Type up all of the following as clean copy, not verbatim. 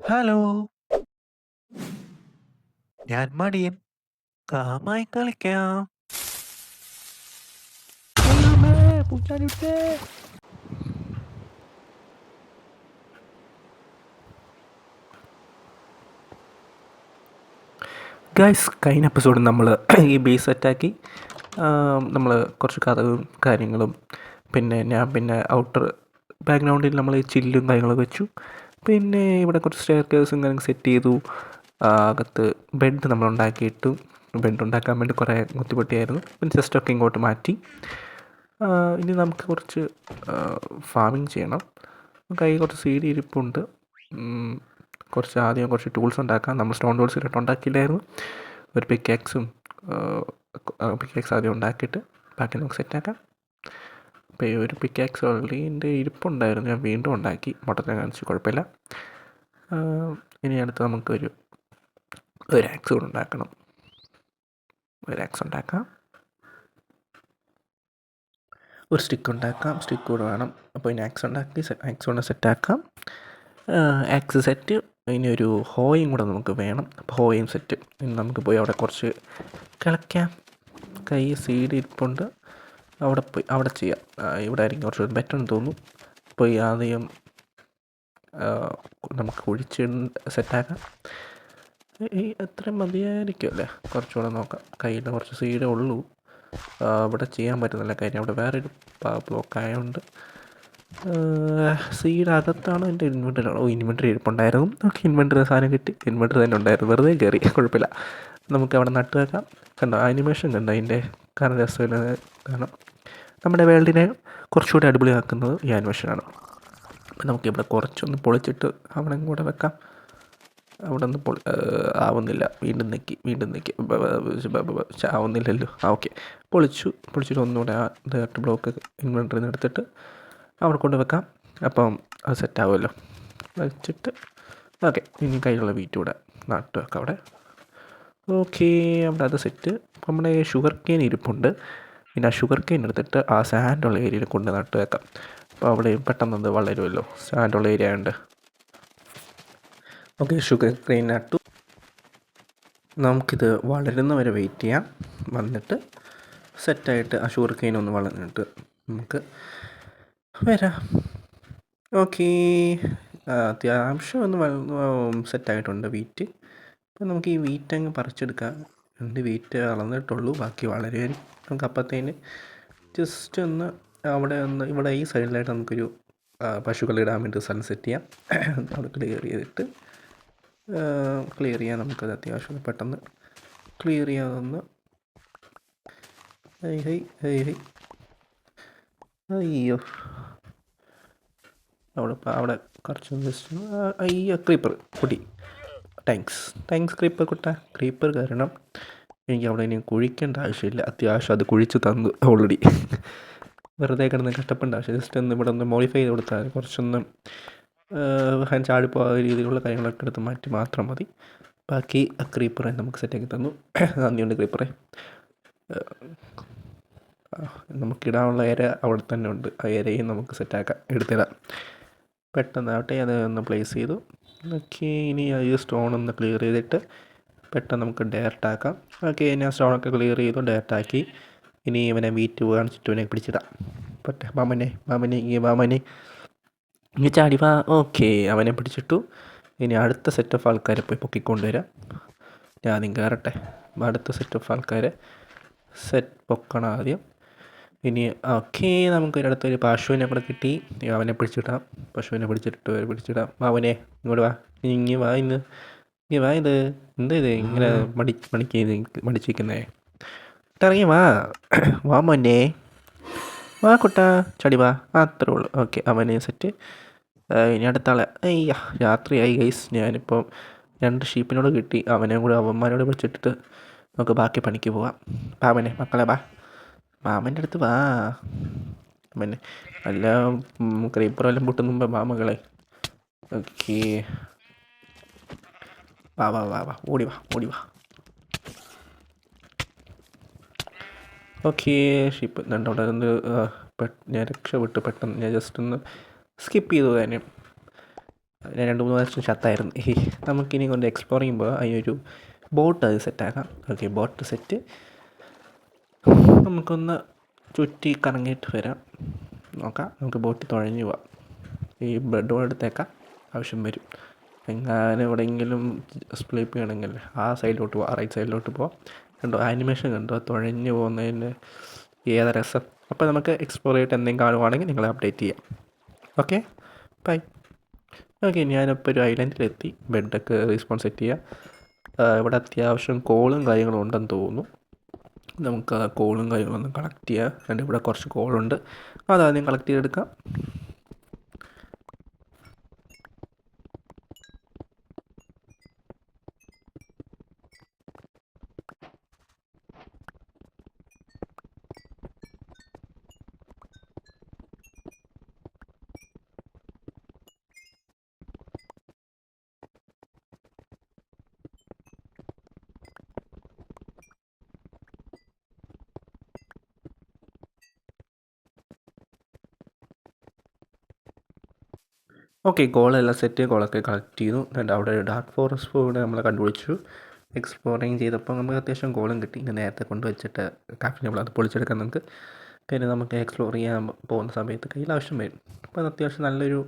Hello, ഞാൻ മടിയൻ. കാമായി കളിക്കാം. ദൈവമേ, പൂച്ചാടി വിട്ടേ. ഗൈസ്, കഴിഞ്ഞ എപ്പിസോഡ് നമ്മൾ ഈ ബേസ് സെറ്റാക്കി. നമ്മൾ കുറച്ച് കഥകളും കാര്യങ്ങളും പിന്നെ ഔട്ടർ ബാക്ക്ഗ്രൗണ്ടിൽ നമ്മൾ ചില്ലും കാര്യങ്ങളൊക്കെ വെച്ചു. പിന്നെ ഇവിടെ കുറച്ച് സ്റ്റെയർ കേഴ്സും കാര്യങ്ങൾ സെറ്റ് ചെയ്തു. അകത്ത് ബെഡ് നമ്മൾ ഉണ്ടാക്കിയിട്ടു. ബെഡ് ഉണ്ടാക്കാൻ വേണ്ടി കുറേ ബുദ്ധിമുട്ടിയായിരുന്നു. പിന്നെ ജസ്റ്റൊക്കെ ഇങ്ങോട്ട് മാറ്റി. ഇനി നമുക്ക് കുറച്ച് ഫാമിങ് ചെയ്യണം. കയ്യിൽ കുറച്ച് സീഡി ഇരിപ്പുണ്ട്. ആദ്യം കുറച്ച് ടൂൾസ് ഉണ്ടാക്കാം. നമ്മൾ സ്റ്റോൺ ടൂൾസ് ഇട്ട് ഉണ്ടാക്കിയില്ലായിരുന്നു. ഒരു പിക്കാക്സും പിക്കാക്സ് ആദ്യം ഉണ്ടാക്കിയിട്ട് ബാക്കി നമുക്ക് സെറ്റാക്കാം. അപ്പോൾ ഈ ഒരു പിക്കാക്സ് ഓൾറെഡി എൻ്റെ ഇരിപ്പുണ്ടായിരുന്നു. ഞാൻ വീണ്ടും ഉണ്ടാക്കി. മൊട്ടത്തെ കാണിച്ച് കുഴപ്പമില്ല. ഇനി അടുത്ത് നമുക്കൊരു ആക്സ് കൂടെ ഉണ്ടാക്കണം. ഒരു ആക്സ് ഉണ്ടാക്കാം. ഒരു സ്റ്റിക്ക് ഉണ്ടാക്കാം. സ്റ്റിക്ക് കൂടെ വേണം. അപ്പോൾ ഇനി ആക്സ് ഉണ്ടാക്കി ആക്സ് കൊണ്ട് സെറ്റാക്കാം. Axe set. ഇനി ഒരു ഹോയും കൂടെ നമുക്ക് വേണം. അപ്പോൾ ഹോയും സെറ്റ്. ഇനി നമുക്ക് പോയി അവിടെ കുറച്ച് കിളയ്ക്കാം. കൈ സീഡ് ഇരിപ്പുണ്ട്. അവിടെ ചെയ്യാം. ഇവിടെ ആയിരിക്കും കുറച്ച് ബെറ്ററെന്ന് തോന്നുന്നു. പോയി ആദ്യം നമുക്ക് കുഴിച്ച് സെറ്റാക്കാം. അത്രയും മതിയായിരിക്കും അല്ലേ? കുറച്ചുകൂടെ നോക്കാം. കയ്യിൽ കുറച്ച് സീഡേ ഉള്ളൂ. അവിടെ ചെയ്യാൻ പറ്റുന്നില്ല. കാര്യം അവിടെ വേറൊരു ബ്ലോക്ക് ആയതുകൊണ്ട്. സീഡ് അകത്താണ് എൻ്റെ ഇൻവെൻറ്ററി. ഇൻവെൻറ്ററി ഇരിപ്പുണ്ടായിരുന്നു. നമുക്ക് ഇൻവെൻറ്ററി സാധനം കിട്ടി. ഇൻവെൻറ്ററി തന്നെ ഉണ്ടായിരുന്നു. വെറുതെ കയറി, കുഴപ്പമില്ല. നമുക്ക് അവിടെ നട്ട് വെക്കാം. കണ്ടോ ആനിമേഷൻ കണ്ടോ അതിൻ്റെ? കാരണം രസമില്ല. കാരണം നമ്മുടെ വേൾഡിനെ കുറച്ചുകൂടി അടിപൊളിയാക്കുന്നത് ഈ ആനിമേഷനാണ്. അപ്പം നമുക്കിവിടെ കുറച്ചൊന്ന് പൊളിച്ചിട്ട് അവിടെ കൂടെ വെക്കാം. അവിടെ ഒന്ന് ആവുന്നില്ല. വീണ്ടും നിൽക്കി ആവുന്നില്ലല്ലോ. ഓക്കെ, പൊളിച്ചിട്ട് ഒന്നുകൂടെ ആ ബ്ലോക്ക് ഇൻവെൻറ്ററിൽ നിന്ന് എടുത്തിട്ട് അവിടെ കൊണ്ട് വെക്കാം. അപ്പം അത് സെറ്റാവുമല്ലോ. വെച്ചിട്ട് ഓക്കെ, ഇനി കയ്യിലുള്ള വീറ്റ് കൂടെ നട്ട് വെക്കാം അവിടെ. ഓക്കെ, അവിടെ അത് സെറ്റ്. നമ്മുടെ ഷുഗർ കെയിൻ ഇരിപ്പുണ്ട്. പിന്നെ ആ ഷുഗർ കെയിൻ എടുത്തിട്ട് ആ സാൻഡുള്ള ഏരിയയിൽ കൊണ്ട് നട്ട് വെക്കാം. അപ്പോൾ അവിടെ പെട്ടെന്നത് വളരുമല്ലോ, സാൻഡുള്ള ഏരിയ ഉണ്ട്. ഓക്കെ, ഷുഗർ കെയിൻ നട്ടു. നമുക്കിത് വളരുന്ന വരെ വെയിറ്റ് ചെയ്യാം. വന്നിട്ട് സെറ്റായിട്ട് ആ ഷുഗർ കെയിൻ ഒന്ന് വളർന്നിട്ട് നമുക്ക് വരാം. ഓക്കേ, അത്യാവശ്യം ഒന്ന് സെറ്റായിട്ടുണ്ട് വീറ്റ്. അപ്പോൾ നമുക്ക് ഈ വീറ്റ് അങ്ങ് പറിച്ചെടുക്കാം. 2 വീറ്റ് അളന്നിട്ടുള്ളൂ, ബാക്കി വളരുമായിരിക്കും. നമുക്ക് അപ്പത്തേന് ജസ്റ്റ് ഒന്ന് ഇവിടെ ഈ സൈഡിലായിട്ട് നമുക്കൊരു പശുക്കളെ ഇടാൻ വേണ്ടി സ്ഥലം സെറ്റ് ചെയ്യാം. അവിടെ ക്ലിയർ ചെയ്യാൻ നമുക്കത് അത്യാവശ്യം പെട്ടെന്ന് ക്ലിയർ ചെയ്യാതൊന്ന്. അയ്യോ, അവിടെ കുറച്ച് ജസ്റ്റ് അയ്യോ, ക്രീപ്പർ പൊടി. താങ്ക്സ് ക്രീപ്പർ കുട്ട. ക്രീപ്പർ കാരണം എനിക്ക് അവിടെ ഇനി കുഴിക്കേണ്ട ആവശ്യമില്ല. അത്യാവശ്യം അത് കുഴിച്ച് തന്നു ഓൾറെഡി. വെറുതെ കിടന്ന് കഷ്ടപ്പെടേണ്ട ആവശ്യം. ജസ്റ്റ് ഒന്ന് ഇവിടെ ഒന്ന് മോഡിഫൈ ചെയ്ത് കൊടുത്താൽ കുറച്ചൊന്ന് ചാടിപ്പോകാത്ത രീതിയിലുള്ള കാര്യങ്ങളൊക്കെ എടുത്ത് മാറ്റി മാത്രം മതി. ബാക്കി ആ ക്രീപ്പറെ നമുക്ക് സെറ്റാക്കി തന്നു. നന്ദിയുണ്ട് ക്രീപ്പറെ. നമുക്കിടാനുള്ള ഇര അവിടെ തന്നെ ഉണ്ട്. ആ ഇരയും നമുക്ക് സെറ്റാക്കാം, എടുത്തിടാം. പെട്ടെന്നാവട്ടെ. അത് ഒന്ന് പ്ലേസ് ചെയ്തു. ഓക്കെ, ഇനി ഈ സ്റ്റോണൊന്ന് ക്ലിയർ ചെയ്തിട്ട് പെട്ടെന്ന് നമുക്ക് ഡയറക്റ്റാക്കാം. ഓക്കെ, ഞാൻ സ്റ്റോണൊക്കെ ക്ലിയർ ചെയ്തു, ഡയറക്റ്റാക്കി. ഇനി ഇവനെ വീറ്റ് കാണിച്ചിട്ട് ഇവനെ പിടിച്ചിടാം. പറ്റേ മാമനെ ഇനി ചാടി വാ. ഓക്കെ, അവനെ പിടിച്ചിട്ടു. ഇനി അടുത്ത സെറ്റ് ഓഫ് ആൾക്കാരെ പോയി പൊക്കിക്കൊണ്ടുവരാം. ഞാൻ ആദ്യം കയറട്ടെ. അടുത്ത സെറ്റ് ഓഫ് ആൾക്കാരെ പൊക്കണം ആദ്യം. ഇനി ഓക്കെ, നമുക്കൊരിടത്തൊരു പശുവിനെ കൂടെ കിട്ടി. അവനെ പിടിച്ചിടാം. പശുവിനെ പിടിച്ചിടാം. അവനെ ഇങ്ങോട്ട് വാ. ഇങ്ങ് വാ. ഇത് എന്താ ഇത് ഇങ്ങനെ മടിച്ചിരിക്കുന്നേ? ഇറങ്ങി വാ മോനെ. വാ കുട്ടാ, ചടി വാ. അത്രേ ഉള്ളൂ. ഓക്കെ, അവനെ സെറ്റ്. ഇനി അടുത്ത ആളെ. രാത്രിയായി ഗൈസ്. ഞാനിപ്പം 2 ഷീപ്പിനോട് കിട്ടി. അവന്മാരോട് പിടിച്ചിട്ടിട്ട് നമുക്ക് ബാക്കി പണിക്ക് പോവാം. മക്കളെ വാ. മാമൻ്റെ അടുത്ത് വാ. പിന്നെ നല്ല ക്രീപ്പറെല്ലാം പൊട്ടുന്ന മുമ്പേ മകളെ. ഓക്കെ, വാ. ഓടി വാ. ഓക്കെ, ഷിപ്പ് അവിടെ നിന്ന് ഞാൻ രക്ഷപ്പെട്ടു പെട്ടെന്ന്. ഞാൻ ജസ്റ്റ് ഒന്ന് സ്കിപ്പ് ചെയ്തു കാര്യം. ഞാൻ 2-3 പ്രാവശ്യം ചത്തായിരുന്നു. നമുക്കിനി കൊണ്ട് എക്സ്പ്ലോർ ചെയ്യുമ്പോൾ അതിനൊരു ബോട്ട് അത് സെറ്റാക്കാം. Okay, boat set. നമുക്കൊന്ന് ചുറ്റി കറങ്ങിയിട്ട് വരാം. നോക്കാം, നമുക്ക് ബോട്ടിൽ തുഴഞ്ഞു പോവാം. ഈ ബ്രെഡ് എടുത്തേക്കാം, ആവശ്യം വരും. എങ്ങാനും എവിടെയെങ്കിലും സ്പ്ലിപ്പ് ചെയ്യണമെങ്കിൽ ആ സൈഡിലോട്ട് പോവാം, റൈറ്റ് സൈഡിലോട്ട് പോവാം. കണ്ടോ ആനിമേഷൻ കണ്ടോ, തുഴഞ്ഞു പോകുന്നതിന് ഏത് രസം. അപ്പോൾ നമുക്ക് എക്സ്പ്ലോർ ചെയ്തിട്ട് എന്തെങ്കിലും കാണുവാണെങ്കിൽ നിങ്ങളെ അപ്ഡേറ്റ് ചെയ്യാം. Okay, by. ഓക്കെ, ഞാനിപ്പോൾ ഒരു ഐലൻഡിലെത്തി. ബെഡൊക്കെ റീസ്പോൺ സെറ്റ് ചെയ്യാം. ഇവിടെ അത്യാവശ്യം കോളും കാര്യങ്ങളും ഉണ്ടെന്ന് തോന്നുന്നു. നമുക്ക് ആ കോളും കാര്യങ്ങളൊന്നും കളക്ട് ചെയ്യാം. എൻ്റെ ഇവിടെ കുറച്ച് കോളുണ്ട്, അതാദ്യം കളക്ട് ചെയ്തെടുക്കാം. ഓക്കെ, കോളെല്ലാം സെറ്റ്, കോളൊക്കെ കളക്ട് ചെയ്തു. എന്നിട്ട് അവിടെ ഒരു ഡാർക്ക് ഫോറസ്റ്റ് കൂടെ നമ്മൾ കണ്ടുപിടിച്ചു. എക്സ്പ്ലോറിങ് ചെയ്തപ്പോൾ നമുക്ക് അത്യാവശ്യം കോളും കിട്ടി. ഇങ്ങനെ നേരത്തെ കൊണ്ടുവച്ചിട്ട് കാപ്പിനെ അത് പൊളിച്ചെടുക്കാൻ നമുക്ക്. പിന്നെ നമുക്ക് എക്സ്പ്ലോർ ചെയ്യാൻ പോകുന്ന സമയത്ത് കയ്യിൽ ആവശ്യം വരും. അപ്പോൾ അത് അത്യാവശ്യം നല്ലൊരു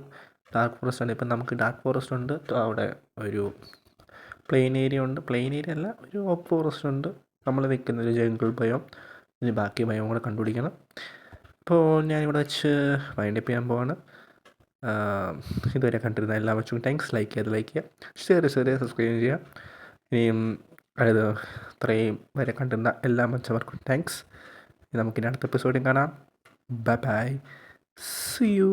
ഡാർക്ക് ഫോറസ്റ്റ് ഉണ്ട്. ഇപ്പം നമുക്ക് ഡാർക്ക് ഫോറസ്റ്റ് ഉണ്ട്, അവിടെ ഒരു പ്ലെയിൻ ഏരിയ ഉണ്ട്. പ്ലെയിൻ ഏരിയ അല്ല, ഒരു ഓപ്പ് ഫോറസ്റ്റ് ഉണ്ട്. നമ്മൾ നിൽക്കുന്നൊരു ജംഗിൾ ബയോം. ഇനി ബാക്കി ബയോം കൂടെ കണ്ടുപിടിക്കണം. അപ്പോൾ ഞാനിവിടെ വെച്ച് വൈൻഡപ്പ് ചെയ്യാൻ പോവാണ്. ഇതുവരെ കണ്ടിരുന്ന എല്ലാവർക്കും താങ്ക്സ്. ലൈക്ക് ചെയ്യുക, ഷെയർ ചെയ്യുക, സബ്സ്ക്രൈബ് ചെയ്യുക. ഇനിയും അതായത് ഇത്രയും വരെ കണ്ടിരുന്ന എല്ലാ മച്ചവർക്കും താങ്ക്സ്. നമുക്കിനി അടുത്ത എപ്പിസോഡിൽ കാണാം. Bye bye, see U.